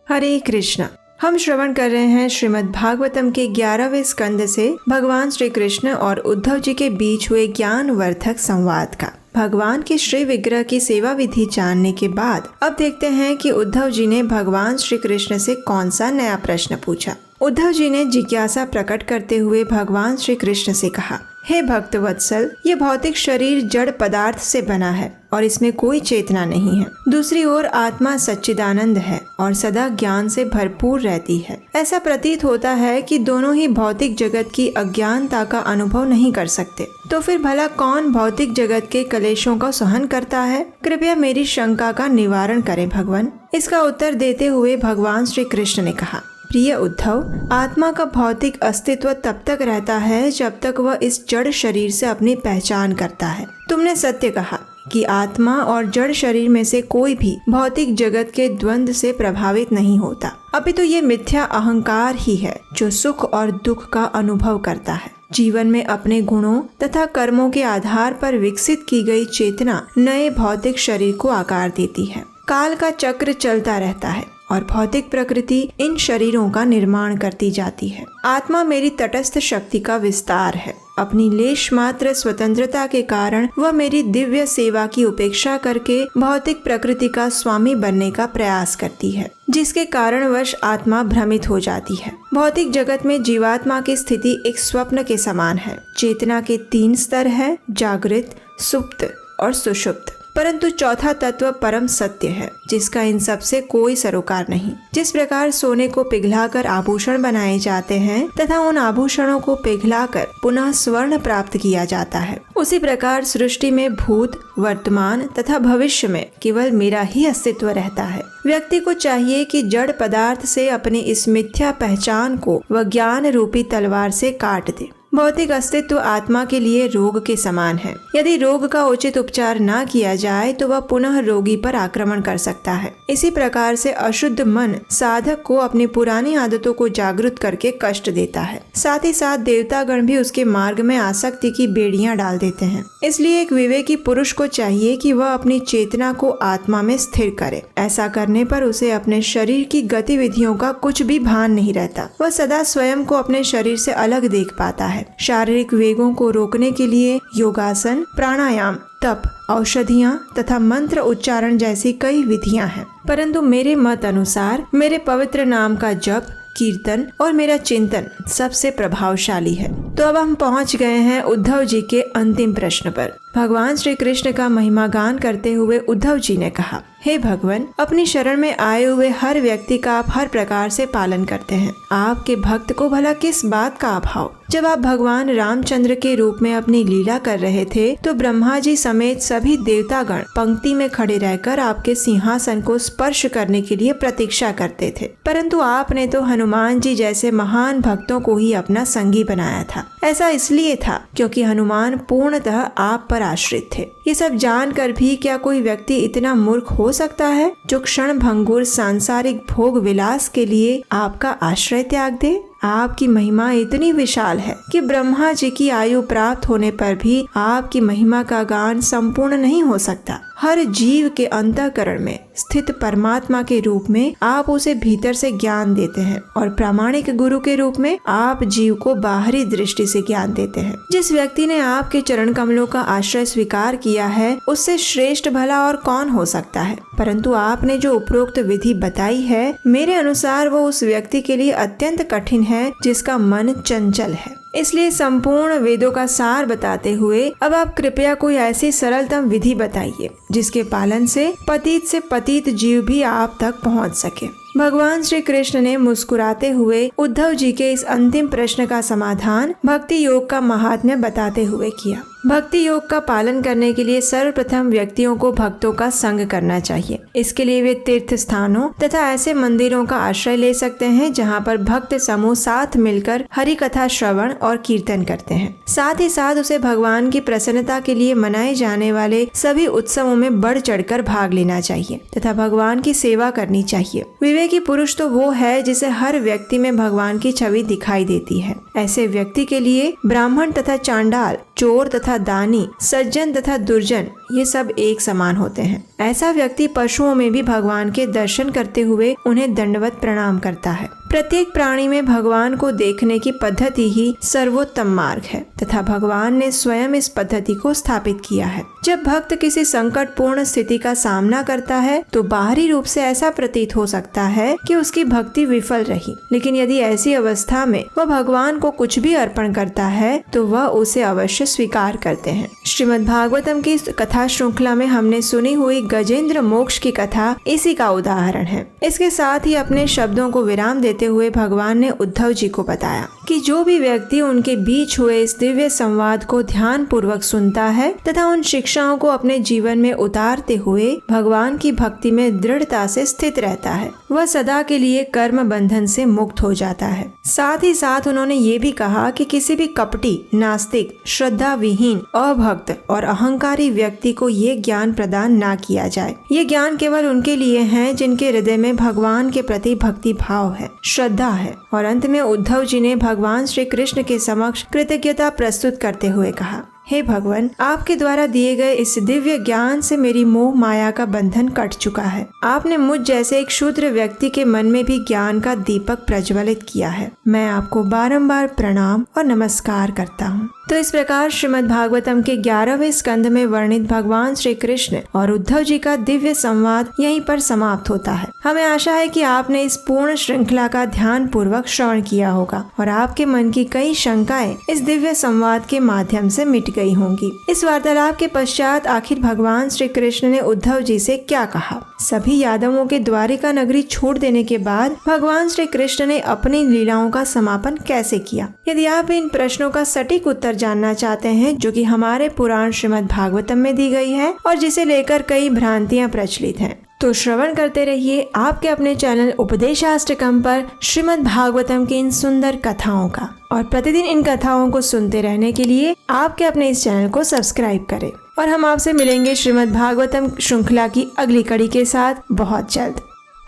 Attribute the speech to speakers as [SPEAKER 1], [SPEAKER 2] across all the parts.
[SPEAKER 1] हरे कृष्णा। हम श्रवण कर रहे हैं श्रीमद् भागवतम के 11वें स्कंद से भगवान श्री कृष्ण और उद्धव जी के बीच हुए ज्ञान वर्धक संवाद का। भगवान के श्री विग्रह की सेवा विधि जानने के बाद अब देखते हैं कि उद्धव जी ने भगवान श्री कृष्ण से कौन सा नया प्रश्न पूछा। उद्धव जी ने जिज्ञासा प्रकट करते हुए भगवान श्री कृष्ण से कहा, हे भक्त वत्सल, ये भौतिक शरीर जड़ पदार्थ से बना है और इसमें कोई चेतना नहीं है। दूसरी ओर आत्मा सच्चिदानंद है और सदा ज्ञान से भरपूर रहती है। ऐसा प्रतीत होता है कि दोनों ही भौतिक जगत की अज्ञानता का अनुभव नहीं कर सकते। तो फिर भला कौन भौतिक जगत के कलेशों का सहन करता है? कृपया मेरी शंका का निवारण करें भगवान। इसका उत्तर देते हुए भगवान श्री कृष्ण ने कहा, प्रिय उद्धव, आत्मा का भौतिक अस्तित्व तब तक रहता है जब तक वह इस जड़ शरीर से अपनी पहचान करता है। तुमने सत्य कहा कि आत्मा और जड़ शरीर में से कोई भी भौतिक जगत के द्वंद्व से प्रभावित नहीं होता। अभी तो ये मिथ्या अहंकार ही है जो सुख और दुख का अनुभव करता है। जीवन में अपने गुणों तथा कर्मों के आधार पर विकसित की गई चेतना नए भौतिक शरीर को आकार देती है। काल का चक्र चलता रहता है और भौतिक प्रकृति इन शरीरों का निर्माण करती जाती है। आत्मा मेरी तटस्थ शक्ति का विस्तार है। अपनी लेश मात्र स्वतंत्रता के कारण वह मेरी दिव्य सेवा की उपेक्षा करके भौतिक प्रकृति का स्वामी बनने का प्रयास करती है, जिसके कारणवश आत्मा भ्रमित हो जाती है। भौतिक जगत में जीवात्मा की स्थिति एक स्वप्न के समान है। चेतना के 3 स्तर है, जागृत, सुप्त और सुषुप्त। परंतु चौथा तत्व परम सत्य है, जिसका इन सब से कोई सरोकार नहीं। जिस प्रकार सोने को पिघलाकर आभूषण बनाए जाते हैं तथा उन आभूषणों को पिघलाकर पुनः स्वर्ण प्राप्त किया जाता है, उसी प्रकार सृष्टि में भूत, वर्तमान तथा भविष्य में केवल मेरा ही अस्तित्व रहता है। व्यक्ति को चाहिए कि जड़ पदार्थ से अपनी इस मिथ्या पहचान को वह ज्ञान रूपी तलवार से काट दे। भौतिक अस्तित्व आत्मा के लिए रोग के समान है। यदि रोग का उचित उपचार न किया जाए तो वह पुनः रोगी पर आक्रमण कर सकता है। इसी प्रकार से अशुद्ध मन साधक को अपनी पुरानी आदतों को जागृत करके कष्ट देता है। साथ ही साथ देवतागण भी उसके मार्ग में आसक्ति की बेड़ियां डाल देते हैं। इसलिए एक विवेकी पुरुष को चाहिए कि वह अपनी चेतना को आत्मा में स्थिर करे। ऐसा करने पर उसे अपने शरीर की गतिविधियों का कुछ भी भान नहीं रहता। वह सदा स्वयं को अपने शरीर से अलग देख पाता है। शारीरिक वेगों को रोकने के लिए योगासन, प्राणायाम, तप, औषधियाँ तथा मंत्र उच्चारण जैसी कई विधियां हैं। परंतु मेरे मत अनुसार मेरे पवित्र नाम का जप, कीर्तन और मेरा चिंतन सबसे प्रभावशाली है। तो अब हम पहुंच गए हैं उद्धव जी के अंतिम प्रश्न पर। भगवान श्री कृष्ण का महिमा गान करते हुए उद्धव जी ने कहा, हे भगवान, अपनी शरण में आए हुए हर व्यक्ति का आप हर प्रकार से पालन करते हैं। आपके भक्त को भला किस बात का अभाव? जब आप भगवान रामचंद्र के रूप में अपनी लीला कर रहे थे तो ब्रह्मा जी समेत सभी देवतागण पंक्ति में खड़े रहकर आपके सिंहासन को स्पर्श करने के लिए प्रतीक्षा करते थे। परंतु आपने तो हनुमान जी जैसे महान भक्तों को ही अपना संगी बनाया था। ऐसा इसलिए था क्योंकि हनुमान पूर्णतः आप पर आश्रित थे। ये सब जानकर भी क्या कोई व्यक्ति इतना मूर्ख हो सकता है जो क्षण भंगुर सांसारिक भोग विलास के लिए आपका आश्रय त्याग दे? आपकी महिमा इतनी विशाल है कि ब्रह्मा जी की आयु प्राप्त होने पर भी आपकी महिमा का गान संपूर्ण नहीं हो सकता। हर जीव के अंतःकरण में स्थित परमात्मा के रूप में आप उसे भीतर से ज्ञान देते हैं और प्रामाणिक गुरु के रूप में आप जीव को बाहरी दृष्टि से ज्ञान देते हैं। जिस व्यक्ति ने आपके चरण कमलों का आश्रय स्वीकार किया है उससे श्रेष्ठ भला और कौन हो सकता है। परंतु आपने जो उपरोक्त विधि बताई है, मेरे अनुसार वो उस व्यक्ति के लिए अत्यंत कठिन है जिसका मन चंचल है। इसलिए संपूर्ण वेदों का सार बताते हुए अब आप कृपया कोई ऐसी सरलतम विधि बताइए जिसके पालन से पतित जीव भी आप तक पहुंच सके। भगवान श्री कृष्ण ने मुस्कुराते हुए उद्धव जी के इस अंतिम प्रश्न का समाधान भक्ति योग का महात्म्य बताते हुए किया। भक्ति योग का पालन करने के लिए सर्वप्रथम व्यक्तियों को भक्तों का संग करना चाहिए। इसके लिए वे तीर्थ स्थानों तथा ऐसे मंदिरों का आश्रय ले सकते हैं जहां पर भक्त समूह साथ मिलकर हरि कथा श्रवण और कीर्तन करते हैं। साथ ही साथ उसे भगवान की प्रसन्नता के लिए मनाए जाने वाले सभी उत्सवों में बढ़ चढ़कर भाग लेना चाहिए तथा भगवान की सेवा करनी चाहिए। विवेकी पुरुष तो वो है जिसे हर व्यक्ति में भगवान की छवि दिखाई देती है। ऐसे व्यक्ति के लिए ब्राह्मण तथा चांडाल चोर तथा दानी, सज्जन तथा दुर्जन, ये सब एक समान होते हैं। ऐसा व्यक्ति पशुओं में भी भगवान के दर्शन करते हुए उन्हें दंडवत प्रणाम करता है। प्रत्येक प्राणी में भगवान को देखने की पद्धति ही सर्वोत्तम मार्ग है तथा भगवान ने स्वयं इस पद्धति को स्थापित किया है। जब भक्त किसी संकटपूर्ण स्थिति का सामना करता है तो बाहरी रूप से ऐसा प्रतीत हो सकता है कि उसकी भक्ति विफल रही, लेकिन यदि ऐसी अवस्था में वह भगवान को कुछ भी अर्पण करता है तो वह उसे अवश्य स्वीकार करते हैं। श्रीमद् भागवतम की कथा श्रृंखला में हमने सुनी हुई गजेंद्र मोक्ष की कथा इसी का उदाहरण है। इसके साथ ही अपने शब्दों को विराम देते हुए भगवान ने उद्धव जी को बताया कि जो भी व्यक्ति उनके बीच हुए इस दिव्य संवाद को ध्यान पूर्वक सुनता है तथा उन शिक्षाओं को अपने जीवन में उतारते हुए भगवान की भक्ति में दृढ़ता से स्थित रहता है, वह सदा के लिए कर्म बंधन से मुक्त हो जाता है। साथ ही साथ उन्होंने ये भी कहा कि किसी भी कपटी, नास्तिक, श्रद्धा विहीन, अभक्त और अहंकारी व्यक्ति को ये ज्ञान प्रदान ना किया जाए। ये ज्ञान केवल उनके लिए है जिनके हृदय में भगवान के प्रति भक्ति भाव है, श्रद्धा है। और अंत में उद्धव जी ने भगवान श्री कृष्ण के समक्ष कृतज्ञता प्रस्तुत करते हुए कहा, हे भगवान, आपके द्वारा दिए गए इस दिव्य ज्ञान से मेरी मोह माया का बंधन कट चुका है। आपने मुझ जैसे एक शूद्र व्यक्ति के मन में भी ज्ञान का दीपक प्रज्वलित किया है। मैं आपको बारंबार प्रणाम और नमस्कार करता हूँ। तो इस प्रकार श्रीमद् भागवतम के 11वें स्कंद में वर्णित भगवान श्री कृष्ण और उद्धव जी का दिव्य संवाद यहीं पर समाप्त होता है। हमें आशा है कि आपने इस पूर्ण श्रृंखला का ध्यान पूर्वक श्रवण किया होगा और आपके मन की कई शंकाएं इस दिव्य संवाद के माध्यम से मिट गई होंगी। इस वार्तालाप के पश्चात आखिर भगवान श्री कृष्ण ने उद्धव जी से क्या कहा? सभी यादवों के द्वारिका नगरी छोड़ देने के बाद भगवान श्री कृष्ण ने अपनी लीलाओं का समापन कैसे किया? यदि आप इन प्रश्नों का सटीक उत्तर जानना चाहते हैं, जो कि हमारे पुराण श्रीमद् भागवतम में दी गई है और जिसे लेकर कई भ्रांतियां प्रचलित हैं, तो श्रवण करते रहिए आपके अपने चैनल उपदेशाष्टकम पर श्रीमद् भागवतम की इन सुंदर कथाओं का। और प्रतिदिन इन कथाओं को सुनते रहने के लिए आपके अपने इस चैनल को सब्सक्राइब करें। और हम आपसे मिलेंगे श्रीमद् भागवतम श्रृंखला की अगली कड़ी के साथ बहुत जल्द।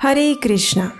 [SPEAKER 1] हरे कृष्णा।